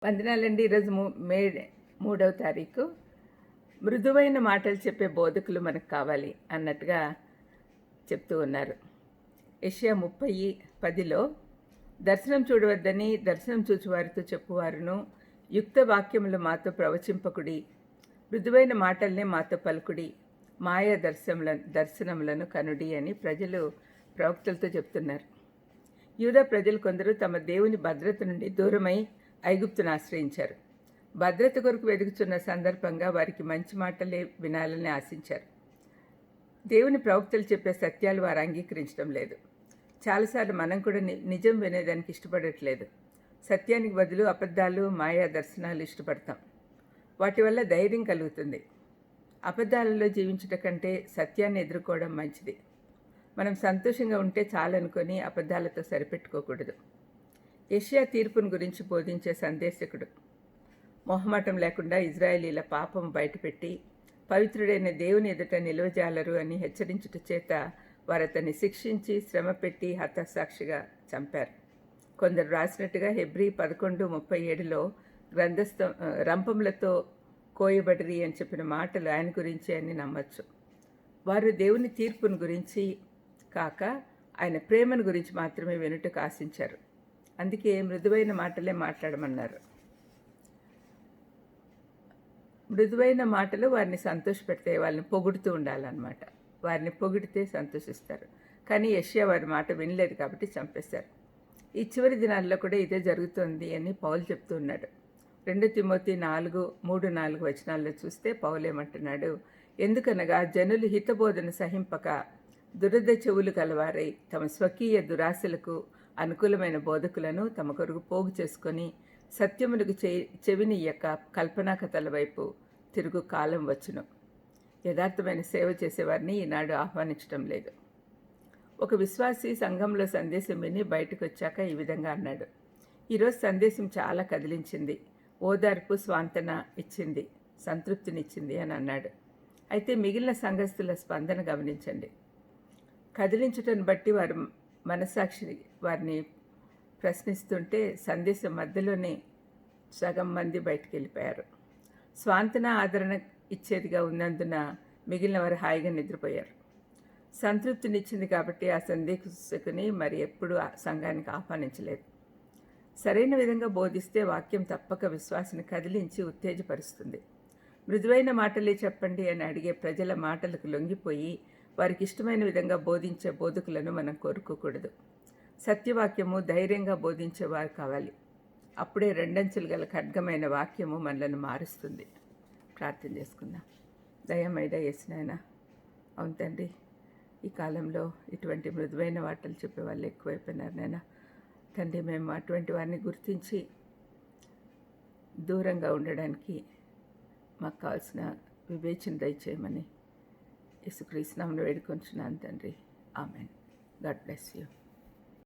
వందనాలండి. ఈరోజు మే 3వ తారీఖు. మృదువైన మాటలు చెప్పే బోధకులు మనకు కావాలి అన్నట్టుగా చెప్తూ ఉన్నారు. యెషయా 30:10లో దర్శనం చూడవద్దని దర్శనం చూచువారితో చెప్పువారును, యుక్త వాక్యములు మాతో ప్రవచింపకుడి, మృదువైన మాటల్నే మాతో పలుకుడి, మాయా దర్శనములను కనుడి అని ప్రజలు ప్రవక్తలతో చెప్తున్నారు. యూదా ప్రజలు కొందరు తమ దేవుని భద్రత నుండి దూరమై ఐగుప్తును ఆశ్రయించారు. భద్రత కొరకు వెతుకుతున్న సందర్భంగా వారికి మంచి మాటలే వినాలని ఆశించారు. దేవుని ప్రవక్తలు చెప్పే సత్యాలు వారు అంగీకరించడం లేదు. చాలాసార్లు మనం కూడా నిజం వినేదానికి ఇష్టపడట్లేదు. సత్యానికి బదులు అబద్ధాలు, మాయా దర్శనాలు ఇష్టపడతాం. వాటి వల్ల ధైర్యం కలుగుతుంది. అబద్ధాలలో జీవించట కంటే సత్యాన్ని ఎదుర్కోవడం మంచిది. మనం సంతోషంగా ఉంటే చాలనుకొని అబద్ధాలతో సరిపెట్టుకోకూడదు. యెషయా తీర్పును గురించి బోధించే సందేశకుడు మొహమాటం లేకుండా ఇజ్రాయేలీల పాపం బయటపెట్టి పవిత్రుడైన దేవుని ఎదుట నిలవజాలరు అని హెచ్చరించుట చేత వారు అతన్ని శిక్షించి శ్రమపెట్టి హతసాక్షిగా చంపారు. కొందరు రాసినట్టుగా హెబ్రీ 11:37లో రంపములతో కోయబడిరి అని చెప్పిన మాటలు ఆయన గురించి అని నమ్మచ్చు. వారు దేవుని తీర్పును గురించి కాక ఆయన ప్రేమను గురించి మాత్రమే వినుటకు ఆశించారు. అందుకే మృదువైన మాటలే మాట్లాడమన్నారు. మృదువైన మాటలు వారిని సంతోషపెడతాయి. వాళ్ళని పొగుడుతూ ఉండాలన్నమాట. వారిని పొగిడితే సంతోషిస్తారు. కానీ యెషయా వారి మాట వినలేదు కాబట్టి చంపేశారు. ఈ చివరి దినాల్లో కూడా ఇదే జరుగుతుంది అని పౌలు చెప్తూ ఉన్నాడు. 2 తిమోతి 4:3-4 వచనాల్లో చూస్తే పౌలు ఏమంటున్నాడు, ఎందుకనగా జనులు హితబోధన సహింపక దురద చెవులు కలవారై తమ స్వకీయ దురాశలకు అనుకూలమైన బోధకులను తమ కొరకు పోగు చేసుకొని సత్యములకు చెవినియ్యక కల్పనా కథల వైపు తిరుగు కాలం వచ్చును. యథార్థమైన సేవ చేసేవారిని ఈనాడు ఆహ్వానించడం లేదు. ఒక విశ్వాసి సంఘంలో సందేశం విని బయటకు వచ్చాక ఈ విధంగా అన్నాడు, ఈరోజు సందేశం చాలా కదిలించింది, ఓదార్పు స్వాంతన ఇచ్చింది, సంతృప్తినిచ్చింది అని అన్నాడు. అయితే మిగిలిన సంఘస్థుల స్పందన గమనించండి. కదిలించటను బట్టి వారు మనస్సాక్షి వారిని ప్రశ్నిస్తుంటే సందేశం మధ్యలోనే సగం మంది బయటికి వెళ్ళిపోయారు. స్వాంతన ఆదరణ ఇచ్చేదిగా ఉన్నందున మిగిలిన వారు హాయిగా నిద్రపోయారు. సంతృప్తినిచ్చింది కాబట్టి ఆ సందేశకుని మరి ఎప్పుడు సంఘానికి ఆహ్వానించలేదు. సరైన విధంగా బోధిస్తే వాక్యం తప్పక విశ్వాసాన్ని కదిలించి ఉత్తేజపరుస్తుంది. మృదువైన మాటలే చెప్పండి అని అడిగే ప్రజల మాటలకు లొంగిపోయి వారికి ఇష్టమైన విధంగా బోధించే బోధకులను మనం కోరుకోకూడదు. సత్యవాక్యము ధైర్యంగా బోధించేవారు కావాలి. అప్పుడే రెండంచెలు గల ఖడ్గమైన వాక్యము మనలను మారుస్తుంది. ప్రార్థన చేసుకుందాం. దయమైడ యేసునాయనా, అవును తండ్రి, ఈ కాలంలో ఇటువంటి మృదువైన మాటలు చెప్పే వాళ్ళు ఎక్కువైపోయినారు నాయనా. తండ్రి, మేము అటువంటి వారిని గుర్తించి దూరంగా ఉండడానికి మాకు కావాల్సిన వివేచన దయచేయమని యేసుక్రీస్తు నామములో వేడుకొంచున్నాను తండ్రి. ఆమెన్. God bless you.